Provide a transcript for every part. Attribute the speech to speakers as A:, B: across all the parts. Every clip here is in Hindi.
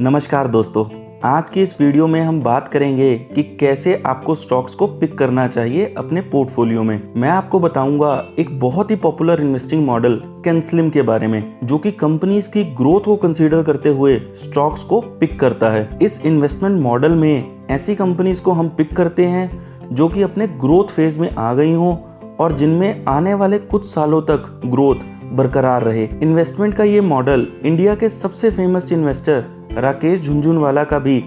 A: नमस्कार दोस्तों, आज की इस वीडियो में हम बात करेंगे कि कैसे आपको स्टॉक्स को पिक करना चाहिए अपने पोर्टफोलियो में। मैं आपको बताऊंगा एक बहुत ही पॉपुलर इन्वेस्टिंग मॉडल कैनस्लिम के बारे में, जो कि कंपनीज की ग्रोथ को कंसीडर करते हुए स्टॉक्स को पिक करता है। इस इन्वेस्टमेंट मॉडल में ऐसी कंपनीज को हम पिक करते हैं जो कि अपने ग्रोथ फेज में आ गई हों और जिनमें आने वाले कुछ सालों तक ग्रोथ बरकरार रहे। इन्वेस्टमेंट का ये मॉडल इंडिया के सबसे फेमस इन्वेस्टर राकेश झुनझुनवाला का भी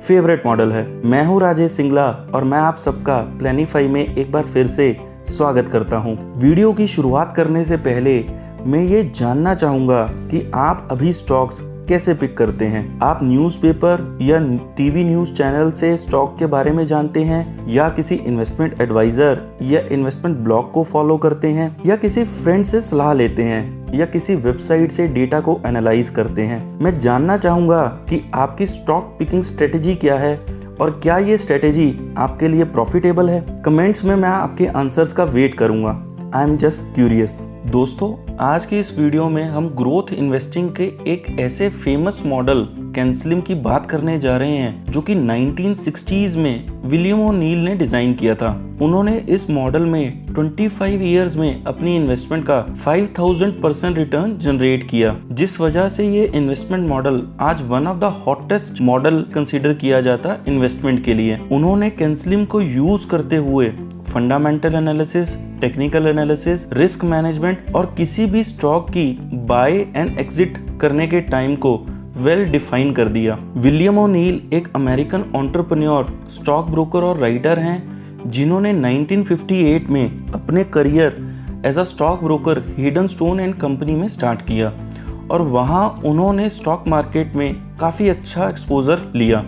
A: फेवरेट मॉडल है। मैं हूँ राजेश सिंगला और मैं आप सबका प्लानिफाई में एक बार फिर से स्वागत करता हूँ। वीडियो की शुरुआत करने से पहले मैं ये जानना चाहूँगा कि आप अभी स्टॉक्स कैसे पिक करते हैं। आप न्यूज़पेपर या टीवी न्यूज़ चैनल से स्टॉक के बारे में जानते हैं, या किसी इन्वेस्टमेंट एडवाइजर या इन्वेस्टमेंट ब्लॉग को फॉलो करते हैं, या किसी फ्रेंड से सलाह लेते हैं, या किसी वेबसाइट से डेटा को एनालाइज करते हैं। मैं जानना चाहूँगा कि आपकी स्टॉक पिकिंग स्ट्रेटेजी क्या है और क्या ये स्ट्रेटेजी आपके लिए प्रॉफिटेबल है। कमेंट्स में मैं आपके आंसर्स का वेट करूँगा। I am just curious. दोस्तों, आज की इस वीडियो में हम ग्रोथ इन्वेस्टिंग के एक ऐसे फेमस मॉडल कैनस्लिम की बात करने जा रहे हैं जो कि 1960s में विलियम ओ'नील ने डिजाइन किया था। उन्होंने इस मॉडल में 25 इयर्स में अपनी इन्वेस्टमेंट का 5000% रिटर्न जनरेट किया, जिस वजह से ये इन्वेस्टमेंट मॉडल आज one of the hottest model consider किया जाता इन्वेस्टमेंट के लिए। उन्होंने कैनस्लिम को यूज करते हुए fundamental analysis, technical analysis, risk management और किसी भी स्टॉक की बाय एंड एग्जिट करने के टाइम को वेल डिफाइन कर दिया। विलियम ओ'नील एक अमेरिकन एंटरप्रेन्योर, स्टॉक ब्रोकर और राइटर हैं जिन्होंने 1958 में अपने career as a stock broker Hayden Stone and Company में स्टार्ट किया और वहां उन्होंने स्टॉक मार्केट में काफ़ी अच्छा एक्सपोजर लिया,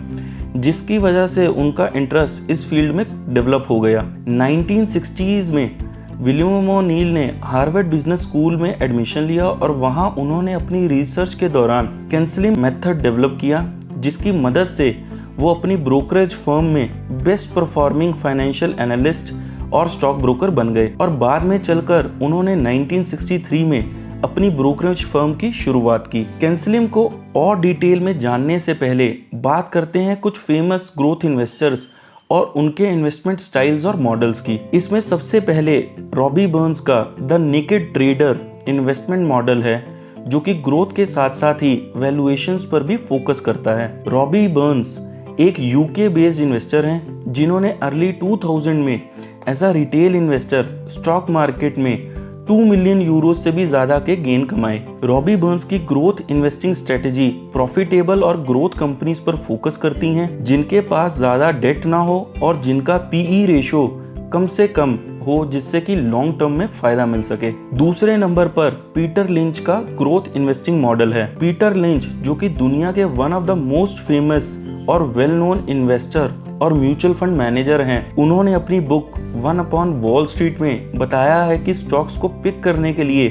A: जिसकी वजह से उनका इंटरेस्ट इस फील्ड में डेवलप हो गया। 1960s में विलियम ओ'नील ने हार्वर्ड बिजनेस स्कूल में एडमिशन लिया और वहां उन्होंने अपनी रिसर्च के दौरान कैनस्लिम मेथड डेवलप किया, जिसकी मदद से वो अपनी ब्रोकरेज फर्म में बेस्ट परफॉर्मिंग फाइनेंशियल एनालिस्ट और स्टॉक ब्रोकर बन गए और बाद में चलकर उन्होंने 1963 में अपनी ब्रोकरेज फर्म की शुरुआत की। कैनस्लिम को और डिटेल में जानने से पहले बात करते हैं कुछ फेमस ग्रोथ इन्वेस्टर्स और उनके इन्वेस्टमेंट स्टाइल्स और मॉडल्स की। इसमें सबसे पहले रॉबी बर्न्स का the naked trader investment model है, जो कि ग्रोथ के साथ साथ ही वैल्यूएशंस पर भी फोकस करता है। रॉबी बर्न्स एक यूके बेस्ड इन्वेस्टर हैं जिन्होंने अर्ली 2000 में as a retail investor stock market में 2 मिलियन यूरो से भी ज्यादा के गेन कमाए। रॉबी बर्न्स की ग्रोथ इन्वेस्टिंग स्ट्रेटेजी प्रॉफिटेबल और ग्रोथ कंपनीज पर फोकस करती हैं जिनके पास ज्यादा डेट ना हो और जिनका पीई रेशियो कम से कम हो, जिससे कि लॉन्ग टर्म में फायदा मिल सके। दूसरे नंबर पर पीटर लिंच का ग्रोथ इन्वेस्टिंग मॉडल है। पीटर लिंच, जो कि दुनिया के one of the most famous और वेल नोन इन्वेस्टर और म्यूचुअल फंड मैनेजर हैं, उन्होंने अपनी book one upon wall street में बताया है कि स्टॉक्स को पिक करने के लिए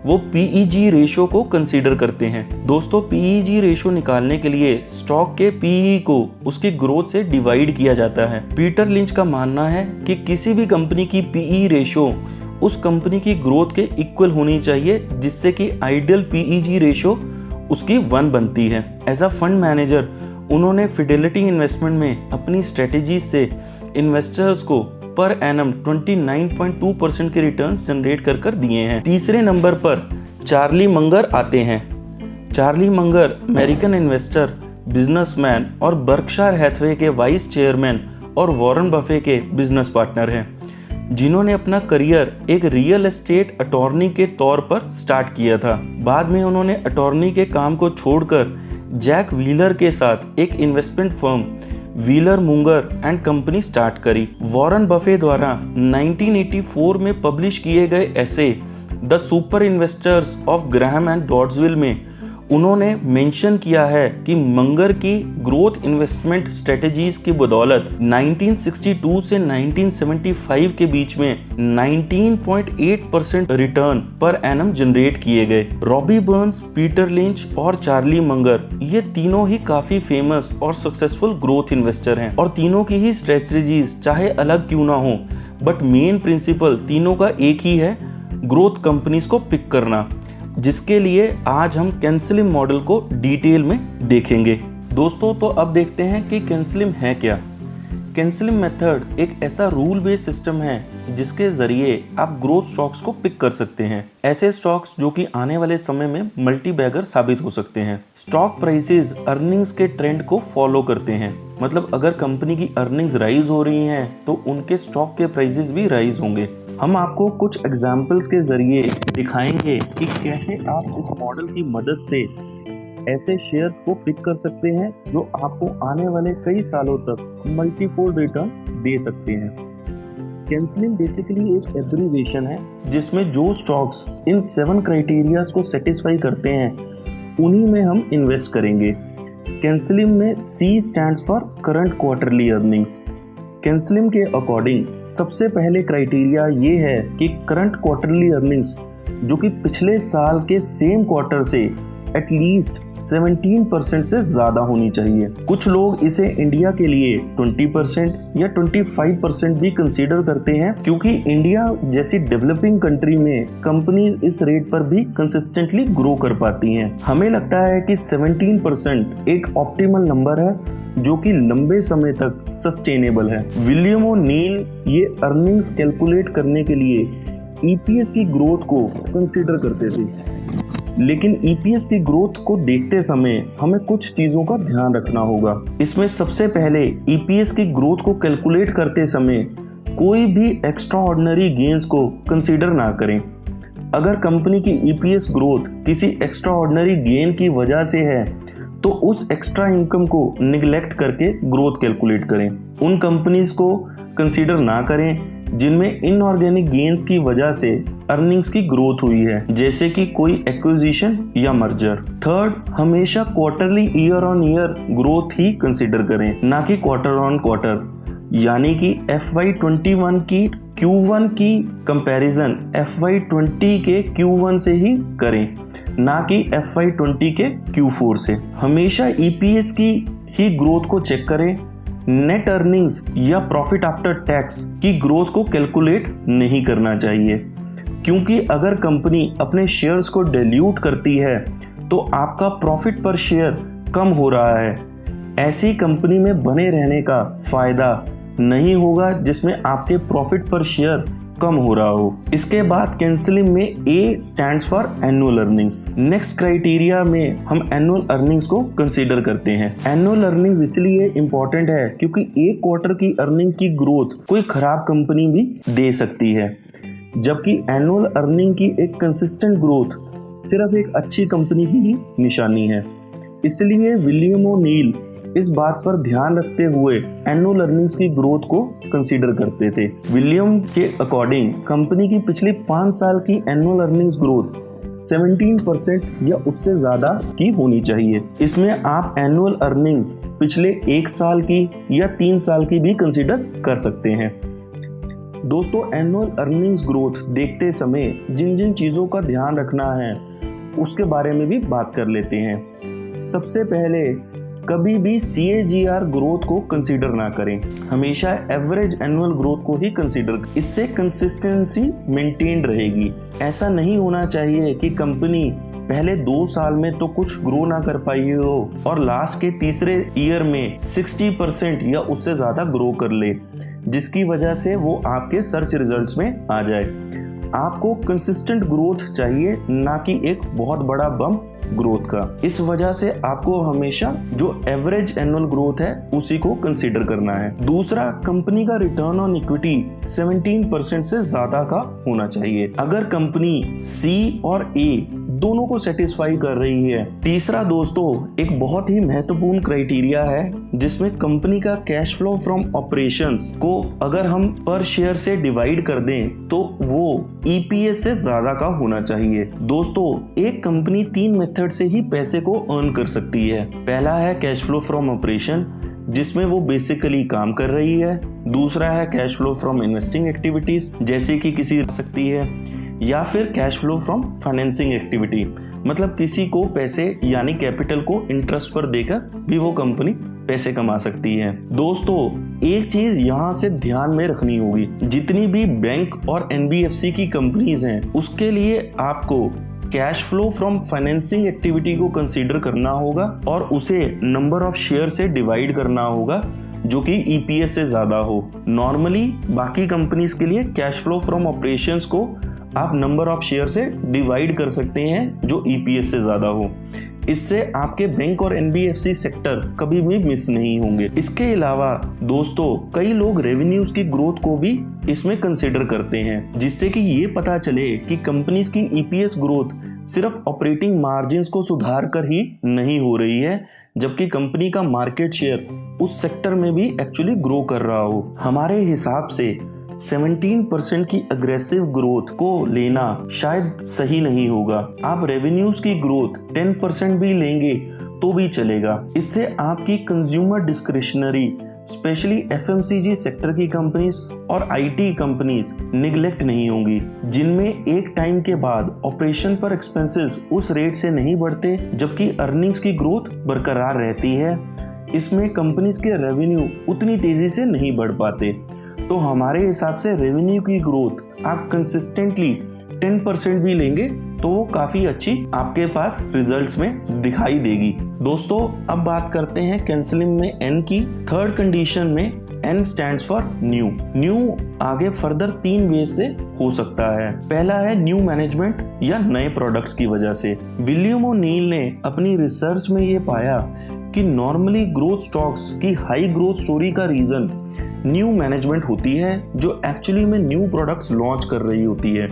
A: वो पीईजी रेशियो को कंसीडर करते हैं। दोस्तों, पीईजी रेशियो निकालने के लिए स्टॉक के पीई को उसकी ग्रोथ से डिवाइड किया जाता है। पीटर लिंच का मानना है कि किसी भी कंपनी की पीई रेशियो उस कंपनी की ग्रोथ के इक्वल होनी चाहिए, जिससे कि आइडियल पीईजी रेशियो उसकी 1 बनती है। एज अ फंड मैनेजर उन्होंने फिडेलिटी इन्वेस्टमेंट में अपनी स्ट्रेटेजी से इन्वेस्टर्स को पर एनम 29.2% के रिटर्न्स जनरेट कर दिए हैं। तीसरे नंबर पर चार्ली मंगर आते हैं। Charlie Munger American investor, businessman और बर्कशायर हैथवे के वाइस चेयरमैन और वॉरेन बफे के बिजनेस पार्टनर हैं, जिन्होंने अपना करियर एक रियल एस्टेट अटॉर्नी के तौर पर स्टार्ट किया था। बाद में उन्होंने अटॉर्नी के काम को छोड़कर जैक व्हीलर के साथ एक investment firm Wheeler Munger and company start करी। वॉरेन बफे द्वारा 1984 में पब्लिश किए गए ऐसे the superinvestors of Graham and Doddsville में उन्होंने मेंशन किया है कि मंगर की ग्रोथ इन्वेस्टमेंट स्ट्रेटेजीज की बदौलत 1962 से 1975 के बीच में 19.8% रिटर्न पर एनम जनरेट किए गए। रॉबी बर्न्स, पीटर लिंच और चार्ली मंगर, ये तीनों ही काफी फेमस और सक्सेसफुल ग्रोथ इन्वेस्टर हैं और तीनों की ही स्ट्रेटेजीज चाहे अलग क्यों ना हो, बट मेन प्रिंसिपल तीनों का एक ही है, ग्रोथ कंपनीज को पिक करना, जिसके लिए आज हम कैनस्लिम मॉडल को डिटेल में देखेंगे। दोस्तों तो अब देखते हैं कि कैंसलिंग है क्या। कैंसलिंग मेथड एक ऐसा रूल बेस्ड सिस्टम है जिसके जरिए आप ग्रोथ स्टॉक्स को पिक कर सकते हैं, ऐसे स्टॉक्स जो कि आने वाले समय में मल्टी बैगर साबित हो सकते हैं। स्टॉक प्राइसेस अर्निंग्स के ट्रेंड को फॉलो करते हैं, मतलब अगर कंपनी की अर्निंग्स राइज हो रही हैं तो उनके स्टॉक के प्राइसेस भी राइज होंगे। हम आपको कुछ एग्जाम्पल्स के जरिए दिखाएंगे कि कैसे आप इस मॉडल की मदद से ऐसे शेयर्स को पिक कर सकते हैं जो आपको आने वाले कई सालों तक मल्टीफोल्ड रिटर्न दे सकते हैं। कैंसलिंग बेसिकली एक एब्रिविएशन है जिसमें जो स्टॉक्स इन 7 क्राइटेरियाज को सेटिस्फाई करते हैं उन्हीं में हम इन्वेस्ट करेंगे। कैंसलिंग में C stands for current quarterly earnings. Cancelling के अकॉर्डिंग सबसे पहले क्राइटेरिया ये है कि करंट क्वार्टरली अर्निंग्स जो कि पिछले साल के सेम क्वार्टर से एटलीस्ट 17% से ज्यादा होनी चाहिए। कुछ लोग इसे इंडिया के लिए 20% या 25% भी कंसीडर करते हैं, क्योंकि इंडिया जैसी डेवलपिंग कंट्री में कंपनीज इस रेट पर भी कंसिस्टेंटली ग्रो कर पाती हैं। हमें लगता है कि 17% एक ऑप्टिमल नंबर है जो कि लंबे समय तक सस्टेनेबल है। विलियम ओ'नील ये अर्निंग्स कैलकुलेट करने के लिए ईपीएस की ग्रोथ को कंसीडर करते थे, लेकिन ईपीएस की ग्रोथ को देखते समय हमें कुछ चीजों का ध्यान रखना होगा। इसमें सबसे पहले ईपीएस की ग्रोथ को कैलकुलेट करते समय कोई भी एक्स्ट्रा ऑर्डिनरी गेन्स को कंसीडर ना करें। अगर कंपनी की ईपीएस ग्रोथ किसी एक्स्ट्रा ऑर्डिनरी गेन की वजह से है तो उस एक्स्ट्रा इनकम को निगलेक्ट करके ग्रोथ कैलकुलेट करें। उन कंपनीज को कंसीडर ना करें जिनमें इनऑर्गेनिक गेन्स की वजह से अर्निंग्स की ग्रोथ हुई है, जैसे कि कोई एक्विजिशन या मर्जर। थर्ड, हमेशा quarterly year on year growth he consider करें, ना कि क्वार्टर ऑन क्वार्टर। यानी कि FY21 की Q1 की कंपैरिजन FY20 के Q1 से ही करें, ना कि FY20 के Q4 से। हमेशा EPS की ही ग्रोथ को चेक करें, नेट अर्निंग्स या प्रॉफिट आफ्टर टैक्स की ग्रोथ को कैलकुलेट नहीं करना चाहिए, क्योंकि अगर कंपनी अपने शेयर्स को डिल्यूट करती है तो आपका प्रॉफिट पर शेयर कम हो रहा है। ऐसी कंपनी में बने रहने का फायदा नहीं होगा जिसमें आपके प्रॉफिट पर शेयर कम हो रहा हो। इसके बाद कैंसलिंग में A stands for annual earnings. Next criteria में हम एनुअल अर्निंग्स को कंसीडर करते हैं। एनुअल अर्निंग्स इसलिए इम्पोर्टेंट है क्योंकि एक क्वार्टर की अर्निंग की ग्रोथ कोई खराब कंपनी भी दे सकती है, जबकि एनुअल अर्निंग की एक कंसिस्टेंट ग्रोथ सिर्फ एक अच्छी कंपनी की ही निशानी है। इसलिए विलियम ओ'नील इस बात पर ध्यान रखते हुए एनुअल अर्निंग्स की ग्रोथ को कंसीडर करते थे। विलियम के अकॉर्डिंग कंपनी की पिछली 5 साल की एनुअल अर्निंग्स ग्रोथ 17% या उससे ज्यादा की होनी चाहिए। इसमें आप एनुअल अर्निंग्स पिछले 1 साल की या 3 साल की भी कंसीडर कर सकते हैं। दोस्तों, एनुअल अर्निंग्स ग्रोथ देखते समय जिन जिन चीज़ों का ध्यान रखना है उसके बारे में भी बात कर लेते हैं। सबसे पहले, कभी भी CAGR ग्रोथ को कंसीडर ना करें, हमेशा एवरेज एनुअल ग्रोथ को ही कंसीडर। इससे कंसिस्टेंसी मेंटेन रहेगी। ऐसा नहीं होना चाहिए कि कंपनी पहले 2 साल में तो कुछ ग्रो ना कर पाई हो और लास्ट के तीसरे ईयर में 60% या उससे ज़्यादा ग्रो कर ले, जिसकी वजह से वो आपके सर्च रिजल्ट्स में आ जाए। आपको कंसिस्टेंट ग्रोथ चाहिए, ना कि एक बहुत बड़ा बम्प ग्रोथ का। इस वजह से आपको हमेशा जो एवरेज एनुअल ग्रोथ है उसी को कंसीडर करना है। दूसरा, कंपनी का रिटर्न ऑन इक्विटी 17% से ज्यादा का होना चाहिए, अगर कंपनी C और A दोनों को सेटिस्फाई कर रही है। तीसरा दोस्तों, एक बहुत ही महत्वपूर्ण क्राइटेरिया है जिसमें कंपनी का कैश फ्लो फ्रॉम ऑपरेशंस को अगर हम पर शेयर से डिवाइड कर दें तो वो EPS से ज्यादा का होना चाहिए। दोस्तों, एक कंपनी 3 मेथड से ही पैसे को अर्न कर सकती है। पहला है कैश फ्लो फ्रॉम ऑपरेशन, जिसमें वो बेसिकली काम कर रही है। दूसरा है cash flow from investing activities, जैसे कि किसी सकती है, या फिर cash flow from financing activity, मतलब किसी को पैसे यानी कैपिटल को इंटरेस्ट पर देकर भी वो कंपनी पैसे कमा सकती है। दोस्तों, एक चीज यहाँ से ध्यान में रखनी होगी, जितनी भी बैंक और NBFC की कंपनीज हैं उसके लिए आपको cash flow from financing activity को कंसीडर करना होगा और उसे नंबर ऑफ शेयर से डिवाइड करना होगा जो कि ईपीएस से ज्यादा हो। नॉर्मली बाकी कंपनीज के लिए कैश फ्लो फ्रॉम ऑपरेशंस को आप नंबर ऑफ शेयर से डिवाइड कर सकते हैं जो ईपीएस से ज्यादा हो। इससे आपके बैंक और एनबीएफसी सेक्टर कभी भी मिस नहीं होंगे। इसके अलावा दोस्तों कई लोग रेवेन्यूज की ग्रोथ को भी इसमें कंसिडर करते हैं, जिससे कि ये पता चले कि कंपनीज की ईपीएस ग्रोथ सिर्फ ऑपरेटिंग मार्जिन्स को सुधार कर ही नहीं हो रही है, जबकि कंपनी का मार्केट शेयर उस सेक्टर में भी एक्चुअली ग्रो कर रहा हो। हमारे हिसाब से 17% की अग्रेसिव ग्रोथ को लेना शायद सही नहीं होगा। आप रेवेन्यूज की ग्रोथ 10% भी लेंगे तो भी चलेगा। इससे आपकी consumer discretionary specially FMCG sector की कंपनीज और आईटी कंपनीज निगलेक्ट नहीं होंगी, जिनमें एक टाइम के बाद ऑपरेशन पर एक्सपेंसेस उस रेट से नहीं बढ़ते जबकि अर्निंग्स की ग्रोथ बरकरार रहती है। इसमें कंपनीज के रेवेन्यू उतनी तेजी से नहीं बढ़ पाते। तो हमारे हिसाब से रेवेन्यू की ग्रोथ आप कंसिस्टेंटली 10% भी लेंगे तो वो काफी अच्छी आपके पास रिजल्ट्स में दिखाई देगी। दोस्तों अब बात करते हैं कैंसलिंग में एन की। थर्ड कंडीशन में N stands for new. New आगे फर्दर 3 वे से हो सकता है। पहला है न्यू मैनेजमेंट या नए प्रोडक्ट्स की वजह से। विलियम ओ'नील ने अपनी रिसर्च में ये पाया कि नॉर्मली ग्रोथ स्टॉक्स की हाई ग्रोथ स्टोरी का रीजन न्यू मैनेजमेंट होती है जो एक्चुअली में न्यू प्रोडक्ट्स लॉन्च कर रही होती है,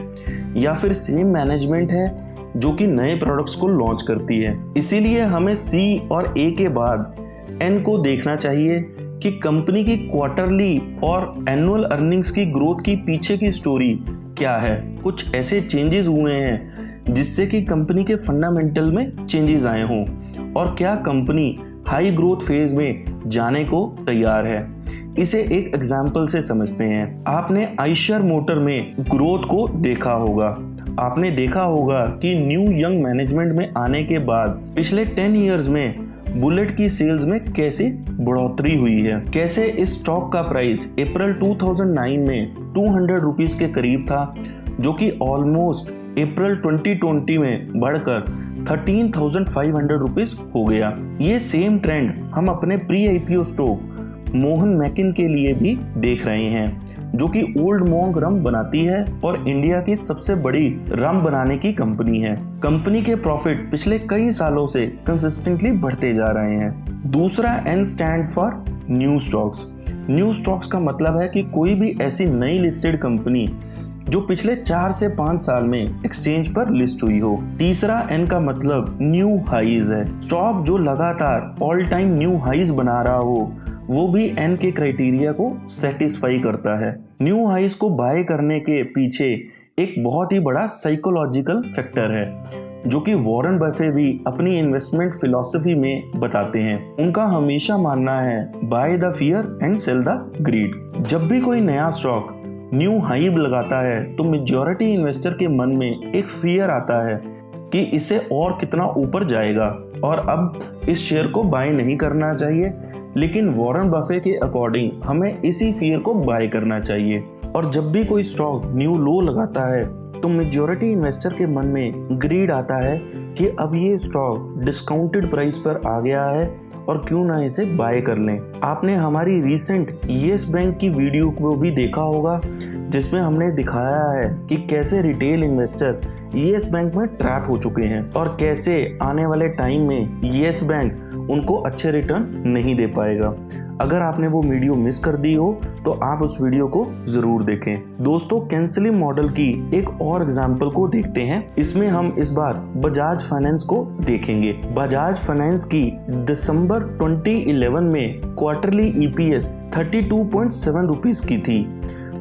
A: या फिर सेम मैनेजमेंट है जो कि नए प्रोडक्ट्स को लॉन्च करती है। इसीलिए हमें सी और ए के बाद एन को देखना चाहिए कि कंपनी की क्वार्टरली और एनुअल अर्निंग्स की ग्रोथ की पीछे की स्टोरी क्या है। कुछ ऐसे चेंजेस हुए हैं जिससे कि कंपनी के फंडामेंटल में चेंजेस आए हों, और क्या कंपनी हाई ग्रोथ फेज में जाने को तैयार है। इसे एक एग्जाम्पल से समझते हैं। आपने आइशर मोटर में ग्रोथ को देखा होगा। आपने देखा होगा कि न्यू यंग मैनेजमेंट में आने के बाद पिछले 10 इयर्स में बुलेट की सेल्स में कैसी बढ़ोतरी हुई है, कैसे इस स्टॉक का प्राइस अप्रैल 2009 में 200 रुपीस के करीब था, जो कि ऑलमोस्ट अप्रैल 2020 में बढ़कर 13,500 रुपीस हो गया। ये सेम ट्रेंड हम अपने प्री आईपीओ स्टॉक मोहन मैकिन के लिए भी देख रहे हैं, जो कि ओल्ड मॉन्क रम बनाती है और इंडिया की सबसे बड़ी रम बनाने की कंपनी है। कंपनी के प्रॉफिट पिछले कई सालों से कंसिस्टेंटली बढ़ते जा रहे हैं। दूसरा N stand for new stocks. New stocks का मतलब है कि कोई भी ऐसी नई लिस्टेड कंपनी जो पिछले 4 से 5 साल में एक्सचेंज पर लिस्ट हुई हो। तीसरा एन का मतलब न्यू हाईज है। स्टॉक जो लगातार ऑल टाइम न्यू हाईज बना रहा हो वो भी एन के क्राइटेरिया को सेटिस्फाई करता है। न्यू हाइस को बाय करने के पीछे एक बहुत ही बड़ा साइकोलॉजिकल फैक्टर है, जो कि वॉरेन बफे भी अपनी इन्वेस्टमेंट फिलॉसफी में बताते हैं। उनका हमेशा मानना है buy the fear and sell the greed. जब भी कोई नया स्टॉक न्यू हाई लगाता है तो मेजॉरिटी इन्वेस्टर के मन में एक फियर आता है कि इसे और कितना ऊपर जाएगा और अब इस शेयर को बाय नहीं करना चाहिए। लेकिन वॉरेन बफे के अकॉर्डिंग हमें इसी फियर को बाय करना चाहिए। और जब भी कोई स्टॉक न्यू लो लगाता है तो मेजॉरिटी इन्वेस्टर के मन में ग्रीड आता है कि अब ये स्टॉक डिस्काउंटेड प्राइस पर आ गया है और क्यों ना इसे बाय कर लें। आपने हमारी रीसेंट येस बैंक की वीडियो को भी देखा होगा, जिसमें हमने दिखाया है कि कैसे रिटेल इन्वेस्टर येस बैंक में ट्रैप हो चुके हैं और कैसे आने वाले टाइम में येस बैंक उनको अच्छे रिटर्न नहीं दे पाएगा। अगर आपने वो वीडियो मिस कर दी हो तो आप उस वीडियो को जरूर देखें। दोस्तों कैंसलिंग मॉडल की एक और एग्जांपल को देखते हैं। इसमें हम इस बार बजाज फाइनेंस को देखेंगे। बजाज फाइनेंस की दिसंबर 2011 में क्वार्टरली ईपीएस 32.7 रुपीस की थी,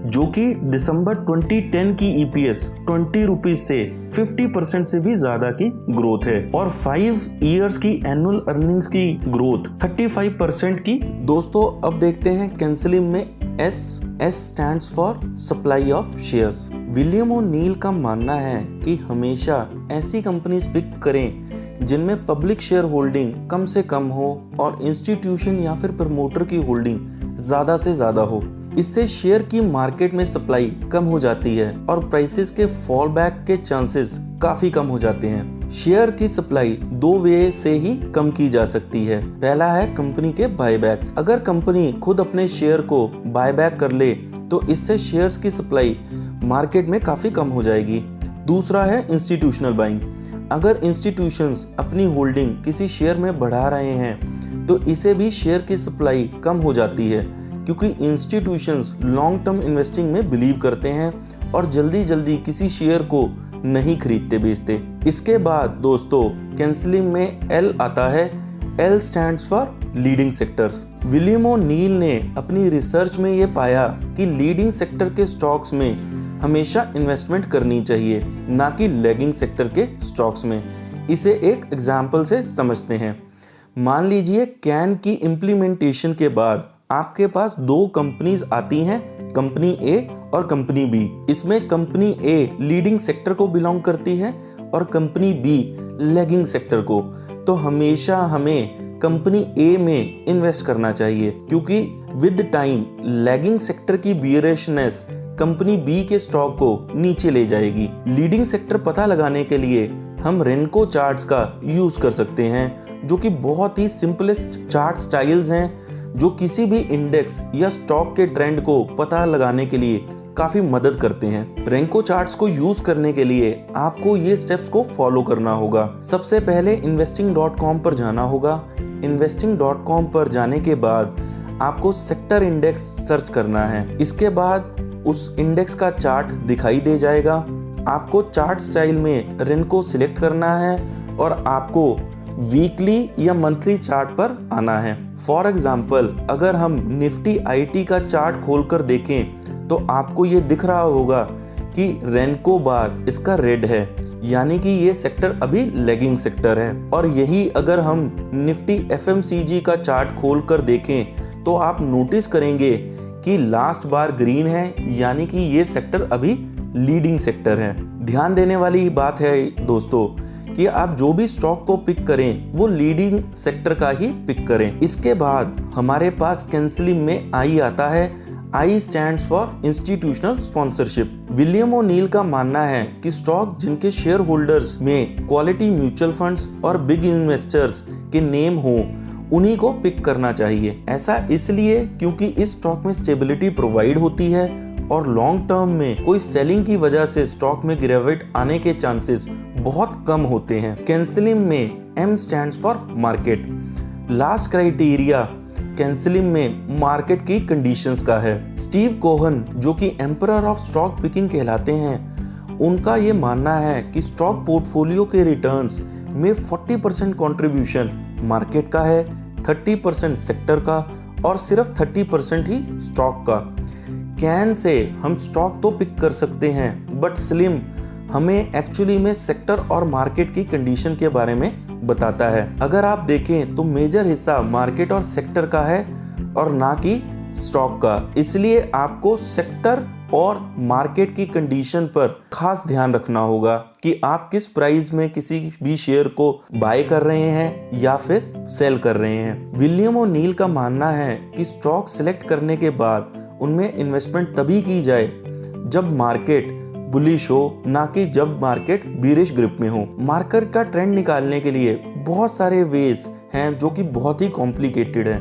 A: जो कि दिसंबर 2010 की ईपीएस 20 रुपीस से 50% से भी ज्यादा की ग्रोथ है और 5 इयर्स की एनुअल अर्निंग्स की ग्रोथ 35% की। दोस्तों अब देखते हैं कैंसलिंग में S stands for supply of shares. William ओ'नील का मानना है कि हमेशा ऐसी कंपनीज पिक करें जिनमें पब्लिक शेयर होल्डिंग कम से कम हो और इंस्टीट्यूशन या फिर प्रमोटर की होल्डिंग ज्यादा से ज्यादा हो। इससे शेयर की मार्केट में सप्लाई कम हो जाती है और प्राइसेस के फॉल बैक के चांसेस काफी कम हो जाते हैं। शेयर की सप्लाई दो वे से ही कम की जा सकती है। पहला है कंपनी के बायबैक्स। अगर कंपनी खुद अपने शेयर को बायबैक कर ले तो इससे शेयर्स की सप्लाई मार्केट में काफी कम हो जाएगी। दूसरा है इंस्टीट्यूशनल बाइंग। अगर इंस्टीट्यूशंस अपनी होल्डिंग किसी शेयर में बढ़ा रहे हैं तो इसे भी शेयर की सप्लाई कम हो जाती है, क्योंकि इंस्टीट्यूशंस लॉन्ग टर्म इन्वेस्टिंग में बिलीव करते हैं और जल्दी जल्दी किसी शेयर को नहीं खरीदते बेचते। इसके बाद दोस्तों कैंसिलिंग में एल आता है। L stands for leading sectors. William ओ'नील ने अपनी रिसर्च में ये पाया कि लीडिंग सेक्टर के स्टॉक्स में हमेशा इन्वेस्टमेंट करनी चाहिए, ना कि लैगिंग सेक्टर के स्टॉक्स में। इसे एक एग्जाम्पल से समझते हैं। मान लीजिए कैन की इम्प्लीमेंटेशन के बाद आपके पास दो कंपनीज आती हैं, कंपनी ए और कंपनी बी। इसमें कंपनी ए लीडिंग सेक्टर को बिलोंग करती है और कंपनी बी लैगिंग सेक्टर को। तो हमेशा हमें कंपनी ए में इन्वेस्ट करना चाहिए, क्योंकि विद टाइम लैगिंग सेक्टर की बियरिशनेस कंपनी बी के स्टॉक को नीचे ले जाएगी। लीडिंग सेक्टर पता लगाने के लिए हम रेनको चार्ट्स का यूज कर सकते हैं, जो कि बहुत ही सिंपलेस्ट चार्ट स्टाइल्स हैं जो किसी भी इंडेक्स या स्टॉक के ट्रेंड को पता लगाने के लिए काफी मदद करते हैं। रेनको चार्ट्स को यूज करने के लिए आपको ये स्टेप्स को फॉलो करना होगा। सबसे पहले investing.com पर जाना होगा। investing.com पर जाने के बाद आपको सेक्टर इंडेक्स सर्च करना है। इसके बाद उस इंडेक्स का चार्ट दिखाई दे जाएगा। आपको चार्ट स्टाइल में रेनको सिलेक्ट करना है और आपको वीकली या मंथली चार्ट पर आना है। फॉर एग्जाम्पल अगर हम निफ्टी आईटी का चार्ट खोलकर देखें तो आपको ये दिख रहा होगा कि रेनको बार इसका रेड है, यानी कि ये सेक्टर अभी लेगिंग सेक्टर है। और यही अगर हम निफ्टी एफएमसीजी का चार्ट खोलकर देखें तो आप नोटिस करेंगे कि लास्ट बार ग्रीन है, यानी कि ये सेक्टर अभी लीडिंग सेक्टर है। ध्यान देने वाली बात है दोस्तों कि आप जो भी स्टॉक को पिक करें वो लीडिंग सेक्टर का ही पिक करें। इसके बाद हमारे पास कैंसिलिंग में आई आता है। आई stands for institutional sponsorship. William ओ'नील का मानना है कि स्टॉक जिनके शेयर होल्डर्स में क्वालिटी म्यूचुअल फंड्स और बिग इन्वेस्टर्स के नेम हो उन्हीं को पिक करना चाहिए। ऐसा इसलिए क्योंकि इस स्टॉक में स्टेबिलिटी प्रोवाइड होती है और लॉन्ग टर्म में कोई सेलिंग की वजह से स्टॉक में गिरावट आने के चांसेस बहुत कम होते हैं। कैंसिलिंग में M stands for market. Last criteria CANSLIM में मार्केट की कंडीशंस का है। स्टीव कोहन जो कि एम्परर ऑफ स्टॉक पिकिंग कहलाते हैं, उनका ये मानना है कि स्टॉक पोर्टफोलियो के रिटर्न्स में 40% कंट्रीब्यूशन मार्केट का है, 30% सेक्टर का और सिर्फ 30% ही स्टॉक का। कैन से हम स्टॉक तो पिक कर सकते हैं, बट स्लिम हमें एक्चुअली में सेक्टर और मार्केट की कंडीशन के बारे में बताता है। अगर आप देखें तो मेजर हिस्सा मार्केट और सेक्टर का है और ना कि स्टॉक का। इसलिए आपको सेक्टर और मार्केट की कंडीशन पर खास ध्यान रखना होगा कि आप किस प्राइस में किसी भी शेयर को बाय कर रहे हैं या फिर सेल कर रहे हैं। विलियम ओ'नील का मानना है कि स्टॉक सिलेक्ट करने के बाद उनमें इन्वेस्टमेंट तभी की जाए जब मार्केट बुलिश हो, ना कि जब मार्केट बीरिश ग्रिप में हो। मार्केट का ट्रेंड निकालने के लिए बहुत सारे वेज हैं जो कि बहुत ही कॉम्प्लिकेटेड है।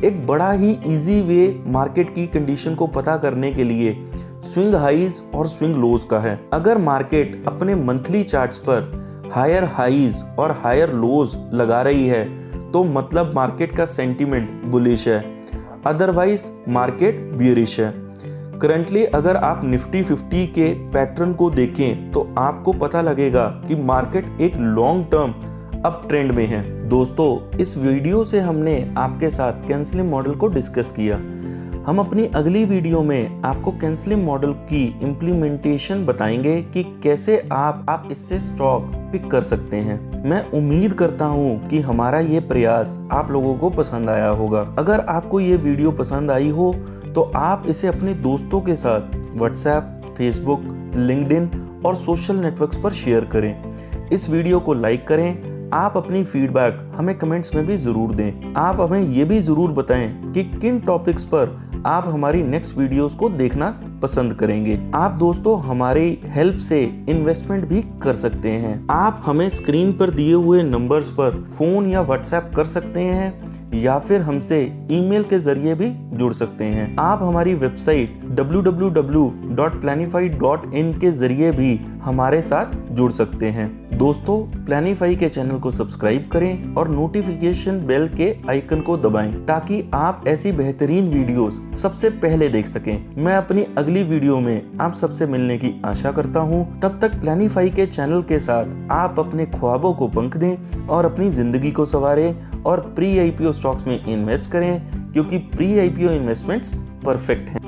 A: एक बड़ा ही इजी वे मार्केट की कंडीशन को पता करने के लिए स्विंग हाइज और स्विंग लोज का है। अगर मार्केट अपने मंथली चार्ट्स पर हायर हाइज और हायर लोज लगा रही है तो मतलब मार्केट का सेंटीमेंट बुलिश है, अदरवाइज मार्केट बियरिश है। करंटली अगर आप निफ्टी 50 के पैटर्न को देखें तो आपको पता लगेगा कि मार्केट एक लॉन्ग टर्म अप ट्रेंड में है। दोस्तों, इस वीडियो से हमने आपके साथ कैंसिलिंग मॉडल को डिस्कस किया। हम अपनी अगली वीडियो में आपको कैंसिलिंग मॉडल की इम्प्लीमेंटेशन बताएंगे कि कैसे आप इससे स्टॉक पिक कर सकते हैं। मैं उम्मीद करता हूँ कि हमारा ये प्रयास आप लोगों को पसंद आया होगा। अगर आपको ये वीडियो पसंद आई हो तो आप इसे अपने दोस्तों के साथ व्हाट्सएप, फेसबुक, लिंक्डइन और सोशल नेटवर्क्स पर शेयर करें। इस वीडियो को लाइक करें। आप अपनी फीडबैक हमें कमेंट्स में भी ज़रूर दें। आप हमें ये भी ज़रूर बताएं कि किन टॉपिक्स पर आप हमारी नेक्स्ट वीडियोस को देखना पसंद करेंगे। आप दोस्तों हमारी हेल्प से इन्वेस्टमेंट भी कर सकते हैं। आप हमें स्क्रीन पर दिए हुए नंबर्स पर फोन या व्हाट्सएप कर सकते हैं या फिर हमसे ईमेल के जरिए भी जुड़ सकते हैं। आप हमारी वेबसाइट www.planify.in के जरिए भी हमारे साथ जुड़ सकते हैं। दोस्तों प्लानिफाई के चैनल को सब्सक्राइब करें और नोटिफिकेशन बेल के आइकन को दबाएं ताकि आप ऐसी बेहतरीन वीडियोस सबसे पहले देख सकें। मैं अपनी अगली वीडियो में आप सबसे मिलने की आशा करता हूं। तब तक प्लानिफाई के चैनल के साथ आप अपने ख्वाबों को पंख दें और अपनी जिंदगी को संवारें और प्री आईपीओ स्टॉक्स में इन्वेस्ट करें, क्योंकि प्री आईपीओ इन्वेस्टमेंट्स परफेक्ट हैं।